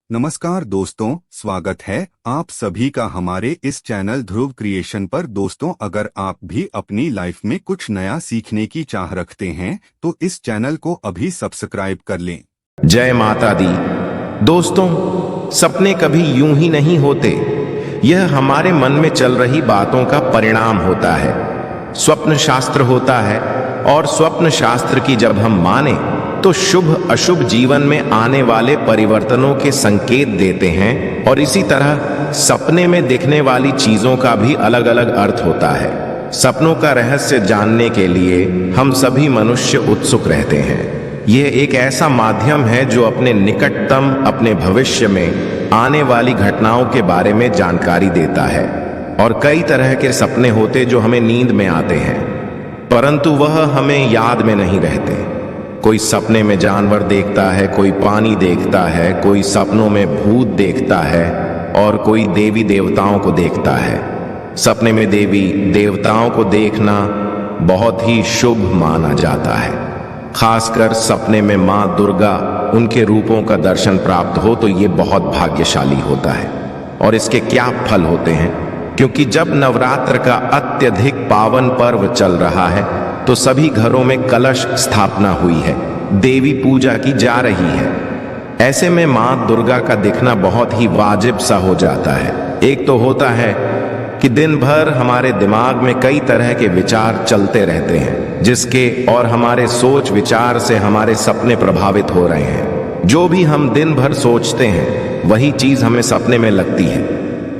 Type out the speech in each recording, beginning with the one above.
नमस्कार दोस्तों, स्वागत है आप सभी का हमारे इस चैनल ध्रुव क्रिएशन पर। दोस्तों, अगर आप भी अपनी लाइफ में कुछ नया सीखने की चाह रखते हैं तो इस चैनल को अभी सब्सक्राइब कर लें। जय माता दी। दोस्तों, सपने कभी यूं ही नहीं होते। यह हमारे मन में चल रही बातों का परिणाम होता है। स्वप्न शास्त्र होता है और स्वप्न शास्त्र की जब हम माने तो शुभ अशुभ जीवन में आने वाले परिवर्तनों के संकेत देते हैं। और इसी तरह सपने में दिखने वाली चीजों का भी अलग अलग अर्थ होता है। सपनों का रहस्य जानने के लिए हम सभी मनुष्य उत्सुक रहते हैं। यह एक ऐसा माध्यम है जो अपने निकटतम, अपने भविष्य में आने वाली घटनाओं के बारे में जानकारी देता है। और कई तरह के सपने होते जो हमें नींद में आते हैं, परंतु वह हमें याद में नहीं रहते। कोई सपने में जानवर देखता है, कोई पानी देखता है, कोई सपनों में भूत देखता है और कोई देवी देवताओं को देखता है। सपने में देवी देवताओं को देखना बहुत ही शुभ माना जाता है। खासकर सपने में माँ दुर्गा, उनके रूपों का दर्शन प्राप्त हो तो ये बहुत भाग्यशाली होता है। और इसके क्या फल होते हैं? क्योंकि जब नवरात्र का अत्यधिक पावन पर्व चल रहा है तो सभी घरों में कलश स्थापना हुई है, देवी पूजा की जा रही है। ऐसे में मां दुर्गा का दिखना बहुत ही वाजिब सा हो जाता है। एक तो होता है कि दिन भर हमारे दिमाग में कई तरह के विचार चलते रहते हैं, जिसके और हमारे सोच विचार से हमारे सपने प्रभावित हो रहे हैं। जो भी हम दिन भर सोचते हैं वही चीज हमें सपने में लगती है।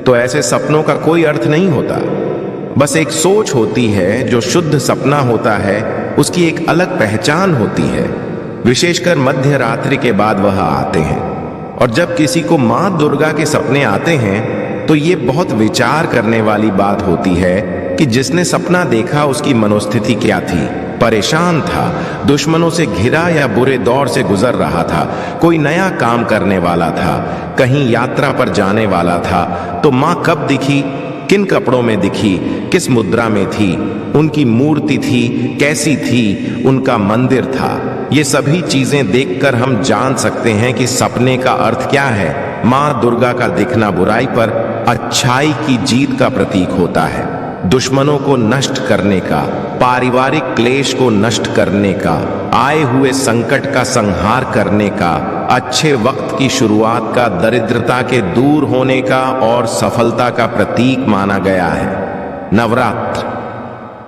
तो ऐसे सपनों का कोई अर्थ नहीं होता, बस एक सोच होती है। जो शुद्ध सपना होता है उसकी एक अलग पहचान होती है। विशेषकर मध्य रात्रि के बाद वह आते हैं। और जब किसी को मां दुर्गा के सपने आते हैं तो ये बहुत विचार करने वाली बात होती है कि जिसने सपना देखा उसकी मनोस्थिति क्या थी। परेशान था, दुश्मनों से घिरा या बुरे दौर से गुजर रहा था, कोई नया काम करने वाला था, कहीं यात्रा पर जाने वाला था। तो मां कब दिखी, किन कपड़ों में दिखी, किस मुद्रा में थी, उनकी मूर्ति थी, कैसी थी, उनका मंदिर था, ये सभी चीजें देखकर हम जान सकते हैं कि सपने का अर्थ क्या है। मां दुर्गा का दिखना बुराई पर अच्छाई की जीत का प्रतीक होता है, दुश्मनों को नष्ट करने का, पारिवारिक क्लेश को नष्ट करने का, आए हुए संकट का संहार करने का, अच्छे वक्त की शुरुआत का, दरिद्रता के दूर होने का और सफलता का प्रतीक माना गया है। नवरात्र,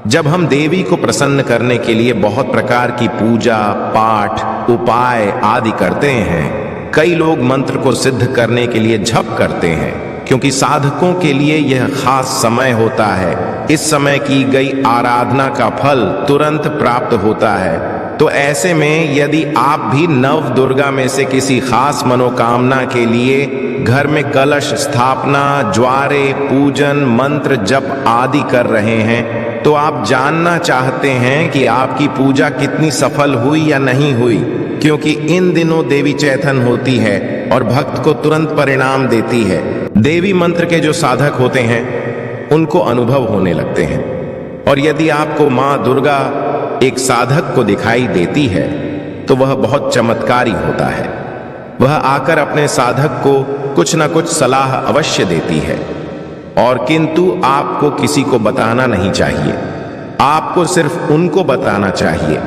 जब हम देवी को प्रसन्न करने के लिए बहुत प्रकार की पूजा पाठ उपाय आदि करते हैं। कई लोग मंत्र को सिद्ध करने के लिए जप करते हैं, क्योंकि साधकों के लिए यह खास समय होता है। इस समय की गई आराधना का फल तुरंत प्राप्त होता है। तो ऐसे में यदि आप भी नव दुर्गा में से किसी खास मनोकामना के लिए घर में कलश स्थापना, ज्वारे पूजन, मंत्र जप आदि कर रहे हैं तो आप जानना चाहते हैं कि आपकी पूजा कितनी सफल हुई या नहीं हुई, क्योंकि इन दिनों देवी चैतन होती है और भक्त को तुरंत परिणाम देती है। देवी मंत्र के जो साधक होते हैं उनको अनुभव होने लगते हैं। और यदि आपको मां दुर्गा एक साधक को दिखाई देती है तो वह बहुत चमत्कारी होता है। वह आकर अपने साधक को कुछ न कुछ सलाह अवश्य देती है। और किंतु आपको किसी को बताना नहीं चाहिए, आपको सिर्फ उनको बताना चाहिए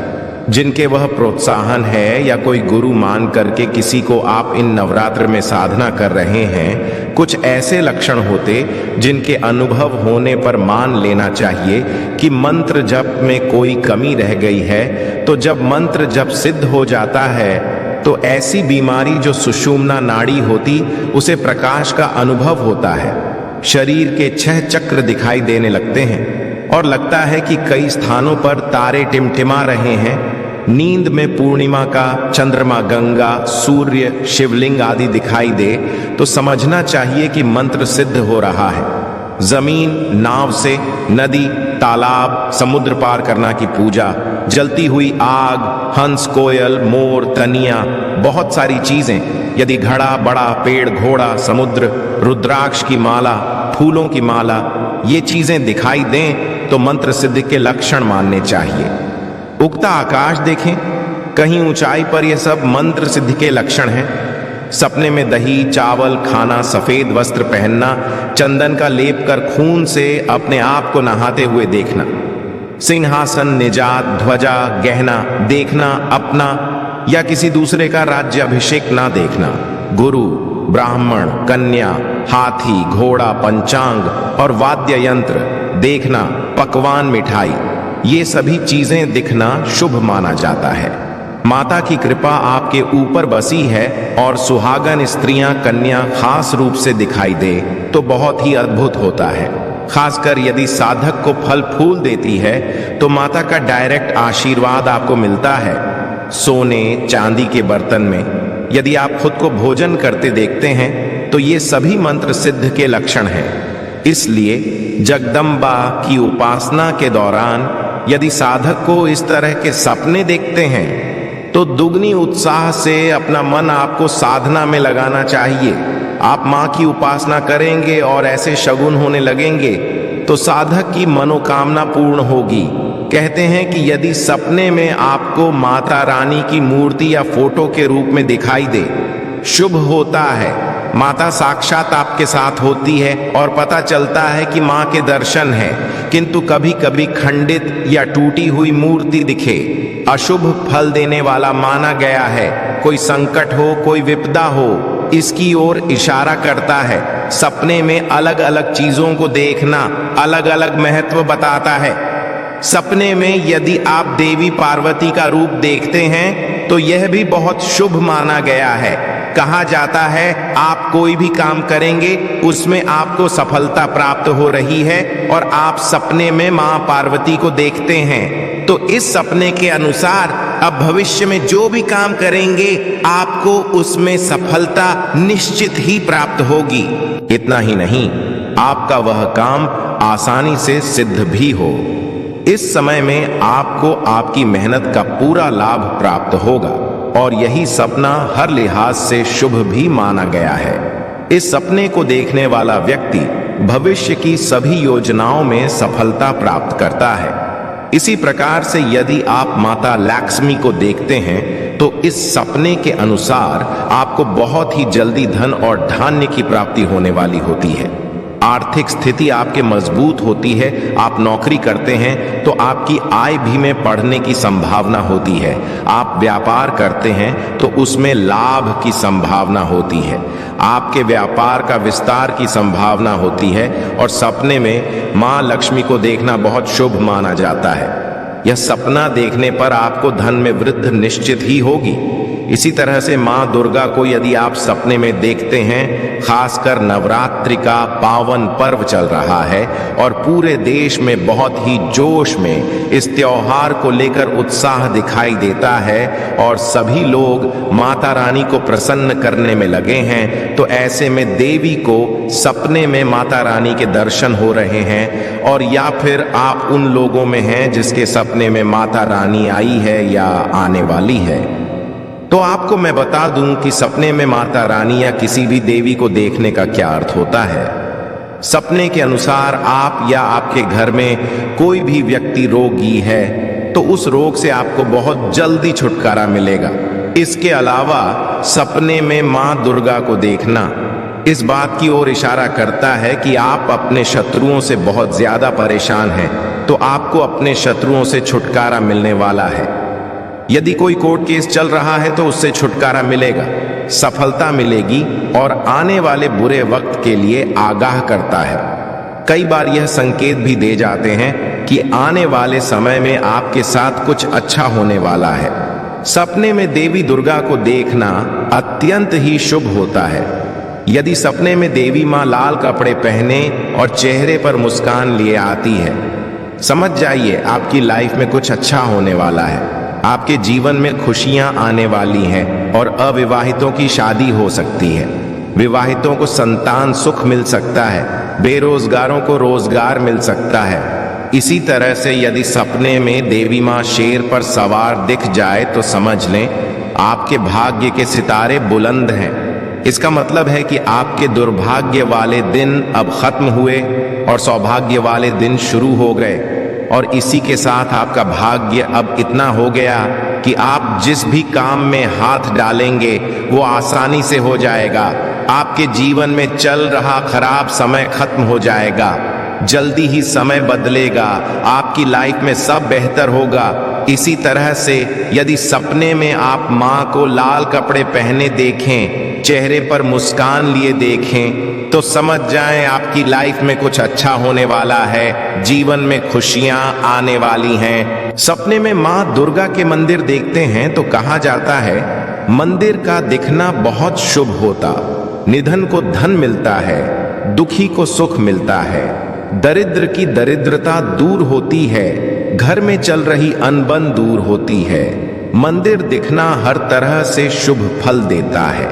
जिनके वह प्रोत्साहन है, या कोई गुरु मान करके किसी को आप इन नवरात्र में साधना कर रहे हैं। कुछ ऐसे लक्षण होते जिनके अनुभव होने पर मान लेना चाहिए कि मंत्र जप में कोई कमी रह गई है। तो जब मंत्र जप सिद्ध हो जाता है तो ऐसी बीमारी जो सुषुम्ना नाड़ी होती उसे प्रकाश का अनुभव होता है। शरीर के 6 चक्र दिखाई देने लगते हैं और लगता है कि कई स्थानों पर तारे टिमटिमा रहे हैं। नींद में पूर्णिमा का चंद्रमा, गंगा, सूर्य, शिवलिंग आदि दिखाई दे तो समझना चाहिए कि मंत्र सिद्ध हो रहा है। जमीन, नाव से नदी, तालाब, समुद्र पार करना की पूजा, जलती हुई आग, हंस, कोयल, मोर, तनिया, बहुत सारी चीजें, यदि घड़ा, बड़ा पेड़, घोड़ा, समुद्र, रुद्राक्ष की माला, फूलों की माला, ये चीजें दिखाई दें तो मंत्र सिद्धि के लक्षण मानने चाहिए। उगता आकाश देखें, कहीं ऊंचाई पर यह सब मंत्र सिद्धि के लक्षण हैं। सपने में दही चावल खाना, सफेद वस्त्र पहनना, चंदन का लेप कर खून से अपने आप को नहाते हुए देखना, सिंहासन, निजात, ध्वजा, गहना देखना अपना या किसी दूसरे का राज्य अभिषेक ना देखना, गुरु, ब्राह्मण, कन्या, हाथी, घोड़ा, पंचांग और वाद्य यंत्र देखना, पकवान, मिठाई, ये सभी चीजें दिखना शुभ माना जाता है। माता की कृपा आपके ऊपर बसी है और सुहागन स्त्रियां, कन्या खास रूप से दिखाई दे तो बहुत ही अद्भुत होता है। खासकर यदि साधक को फल फूल देती है तो माता का डायरेक्ट आशीर्वाद आपको मिलता है। सोने चांदी के बर्तन में यदि आप खुद को भोजन करते देखते हैं तो ये सभी मंत्र सिद्ध के लक्षण हैं। इसलिए जगदम्बा की उपासना के दौरान यदि साधक को इस तरह के सपने देखते हैं तो दुगनी उत्साह से अपना मन आपको साधना में लगाना चाहिए। आप माँ की उपासना करेंगे और ऐसे शगुन होने लगेंगे तो साधक की मनोकामना पूर्ण होगी। कहते हैं कि यदि सपने में आपको माता रानी की मूर्ति या फोटो के रूप में दिखाई दे, शुभ होता है। माता साक्षात आपके साथ होती है और पता चलता है कि माँ के दर्शन है, किंतु कभी कभी खंडित या टूटी हुई मूर्ति दिखे, अशुभ फल देने वाला माना गया है। कोई संकट हो, कोई विपदा हो, इसकी ओर इशारा करता है। सपने में अलग अलग चीजों को देखना अलग अलग महत्व बताता है। सपने में यदि आप देवी पार्वती का रूप देखते हैं तो यह भी बहुत शुभ माना गया है। कहा जाता है आप कोई भी काम करेंगे उसमें आपको सफलता प्राप्त हो रही है और आप सपने में मां पार्वती को देखते हैं तो इस सपने के अनुसार अब भविष्य में जो भी काम करेंगे आपको उसमें सफलता निश्चित ही प्राप्त होगी। इतना ही नहीं, आपका वह काम आसानी से सिद्ध भी हो। इस समय में आपको आपकी मेहनत का पूरा लाभ प्राप्त होगा और यही सपना हर लिहाज से शुभ भी माना गया है। इस सपने को देखने वाला व्यक्ति भविष्य की सभी योजनाओं में सफलता प्राप्त करता है। इसी प्रकार से यदि आप माता लक्ष्मी को देखते हैं तो इस सपने के अनुसार आपको बहुत ही जल्दी धन और धान्य की प्राप्ति होने वाली होती है। आर्थिक स्थिति आपके मजबूत होती है। आप नौकरी करते हैं तो आपकी आय भी में बढ़ने की संभावना होती है। आप व्यापार करते हैं तो उसमें लाभ की संभावना होती है। आपके व्यापार का विस्तार की संभावना होती है और सपने में मां लक्ष्मी को देखना बहुत शुभ माना जाता है। यह सपना देखने पर आपको धन में वृद्धि निश्चित ही होगी। इसी तरह से मां दुर्गा को यदि आप सपने में देखते हैं, खासकर नवरात्रि का पावन पर्व चल रहा है और पूरे देश में बहुत ही जोश में इस त्योहार को लेकर उत्साह दिखाई देता है और सभी लोग माता रानी को प्रसन्न करने में लगे हैं, तो ऐसे में देवी को सपने में माता रानी के दर्शन हो रहे हैं और या फिर आप उन लोगों में हैं जिसके सपने में माता रानी आई है या आने वाली है, तो आपको मैं बता दूं कि सपने में माता रानी या किसी भी देवी को देखने का क्या अर्थ होता है। सपने के अनुसार आप या आपके घर में कोई भी व्यक्ति रोगी है तो उस रोग से आपको बहुत जल्दी छुटकारा मिलेगा। इसके अलावा सपने में मां दुर्गा को देखना इस बात की ओर इशारा करता है कि आप अपने शत्रुओं से बहुत ज्यादा परेशान हैं, तो आपको अपने शत्रुओं से छुटकारा मिलने वाला है। यदि कोई कोर्ट केस चल रहा है तो उससे छुटकारा मिलेगा, सफलता मिलेगी और आने वाले बुरे वक्त के लिए आगाह करता है। कई बार यह संकेत भी दे जाते हैं कि आने वाले समय में आपके साथ कुछ अच्छा होने वाला है। सपने में देवी दुर्गा को देखना अत्यंत ही शुभ होता है। यदि सपने में देवी मां लाल कपड़े पहने और चेहरे पर मुस्कान लिए आती है, समझ जाइए आपकी लाइफ में कुछ अच्छा होने वाला है। आपके जीवन में खुशियां आने वाली हैं और अविवाहितों की शादी हो सकती है। विवाहितों को संतान सुख मिल सकता है, बेरोजगारों को रोजगार मिल सकता है। इसी तरह से यदि सपने में देवी मां शेर पर सवार दिख जाए तो समझ लें आपके भाग्य के सितारे बुलंद हैं। इसका मतलब है कि आपके दुर्भाग्य वाले दिन अब खत्म हुए और सौभाग्य वाले दिन शुरू हो गए और इसी के साथ आपका भाग्य अब इतना हो गया कि आप जिस भी काम में हाथ डालेंगे वो आसानी से हो जाएगा। आपके जीवन में चल रहा खराब समय खत्म हो जाएगा, जल्दी ही समय बदलेगा, आपकी लाइफ में सब बेहतर होगा। इसी तरह से यदि सपने में आप माँ को लाल कपड़े पहने देखें, चेहरे पर मुस्कान लिए देखें, तो समझ जाएं आपकी लाइफ में कुछ अच्छा होने वाला है, जीवन में खुशियां आने वाली हैं। सपने में माँ दुर्गा के मंदिर देखते हैं तो कहा जाता है मंदिर का दिखना बहुत शुभ होता, निधन को धन मिलता है, दुखी को सुख मिलता है, दरिद्र की दरिद्रता दूर होती है, घर में चल रही अनबन दूर होती है। मंदिर दिखना हर तरह से शुभ फल देता है।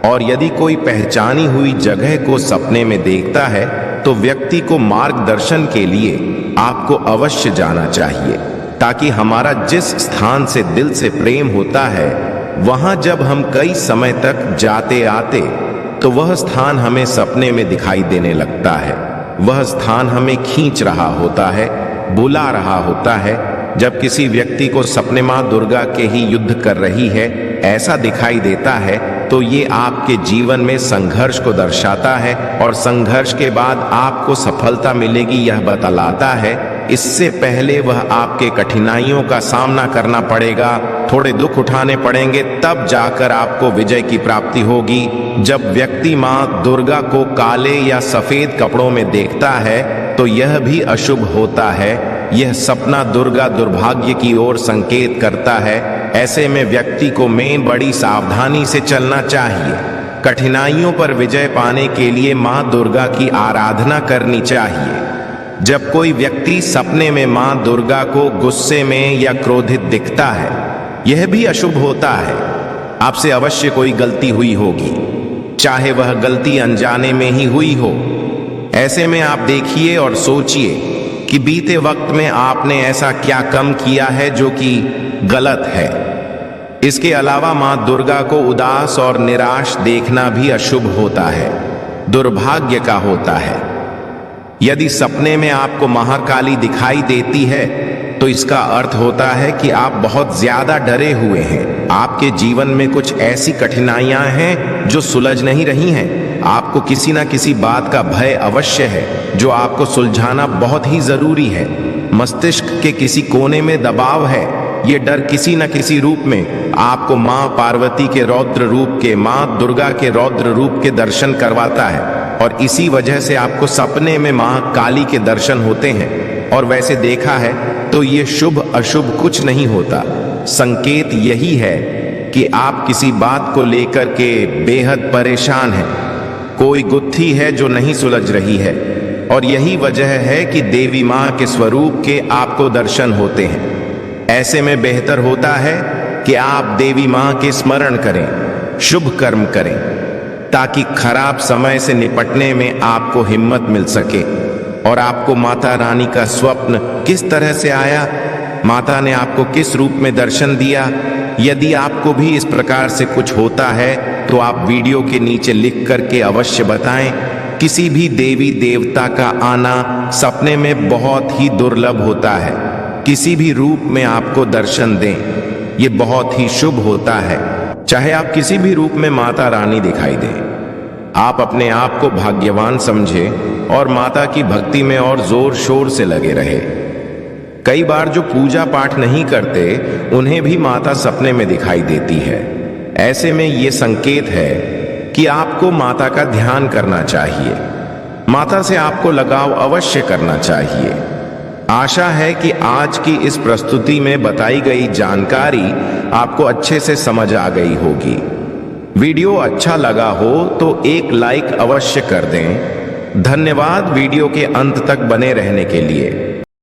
और यदि कोई पहचानी हुई जगह को सपने में देखता है तो व्यक्ति को मार्गदर्शन के लिए आपको अवश्य जाना चाहिए, ताकि हमारा जिस स्थान से दिल से प्रेम होता है वहां जब हम कई समय तक जाते आते तो वह स्थान हमें सपने में दिखाई देने लगता है। वह स्थान हमें खींच रहा होता है, बुला रहा होता है। जब किसी व्यक्ति को सपने मां दुर्गा के ही युद्ध कर रही है ऐसा दिखाई देता है तो ये आपके जीवन में संघर्ष को दर्शाता है, और संघर्ष के बाद आपको सफलता मिलेगी यह बतलाता है। इससे पहले वह आपके कठिनाइयों का सामना करना पड़ेगा, थोड़े दुख उठाने पड़ेंगे, तब जाकर आपको विजय की प्राप्ति होगी। जब व्यक्ति मां दुर्गा को काले या सफेद कपड़ों में देखता है तो यह भी अशुभ होता है। यह सपना दुर्गा दुर्भाग्य की ओर संकेत करता है। ऐसे में व्यक्ति को बड़ी सावधानी से चलना चाहिए। कठिनाइयों पर विजय पाने के लिए मां दुर्गा की आराधना करनी चाहिए। जब कोई व्यक्ति सपने में मां दुर्गा को गुस्से में या क्रोधित दिखता है यह भी अशुभ होता है। आपसे अवश्य कोई गलती हुई होगी, चाहे वह गलती अनजाने में ही हुई हो। ऐसे में आप देखिए और सोचिए कि बीते वक्त में आपने ऐसा क्या कम किया है जो कि गलत है। इसके अलावा मां दुर्गा को उदास और निराश देखना भी अशुभ होता है, दुर्भाग्य का होता है। यदि सपने में आपको महाकाली दिखाई देती है तो इसका अर्थ होता है कि आप बहुत ज्यादा डरे हुए हैं। आपके जीवन में कुछ ऐसी कठिनाइयां हैं जो सुलझ नहीं रही हैं। आपको किसी ना किसी बात का भय अवश्य है जो आपको सुलझाना बहुत ही जरूरी है। मस्तिष्क के किसी कोने में दबाव है। ये डर किसी न किसी रूप में आपको मां पार्वती के रौद्र रूप के, मां दुर्गा के रौद्र रूप के दर्शन करवाता है, और इसी वजह से आपको सपने में मां काली के दर्शन होते हैं। और वैसे देखा है तो ये शुभ अशुभ कुछ नहीं होता। संकेत यही है कि आप किसी बात को लेकर के बेहद परेशान हैं। कोई गुत्थी है जो नहीं सुलझ रही है, और यही वजह है कि देवी मां के स्वरूप के आपको दर्शन होते हैं। ऐसे में बेहतर होता है कि आप देवी मां के स्मरण करें, शुभ कर्म करें, ताकि खराब समय से निपटने में आपको हिम्मत मिल सके। और आपको माता रानी का स्वप्न किस तरह से आया, माता ने आपको किस रूप में दर्शन दिया, यदि आपको भी इस प्रकार से कुछ होता है तो आप वीडियो के नीचे लिख करके अवश्य बताएं। किसी भी देवी देवता का आना सपने में बहुत ही दुर्लभ होता है। किसी भी रूप में आपको दर्शन दें, ये बहुत ही शुभ होता है। चाहे आप किसी भी रूप में माता रानी दिखाई दें, आप अपने आप को भाग्यवान समझें और माता की भक्ति में और जोर शोर से लगे रहे। कई बार जो पूजा पाठ नहीं करते उन्हें भी माता सपने में दिखाई देती है। ऐसे में ये संकेत है कि आपको माता का ध्यान करना चाहिए, माता से आपको लगाव अवश्य करना चाहिए। आशा है कि आज की इस प्रस्तुति में बताई गई जानकारी आपको अच्छे से समझ आ गई होगी। वीडियो अच्छा लगा हो तो एक लाइक अवश्य कर दें। धन्यवाद वीडियो के अंत तक बने रहने के लिए।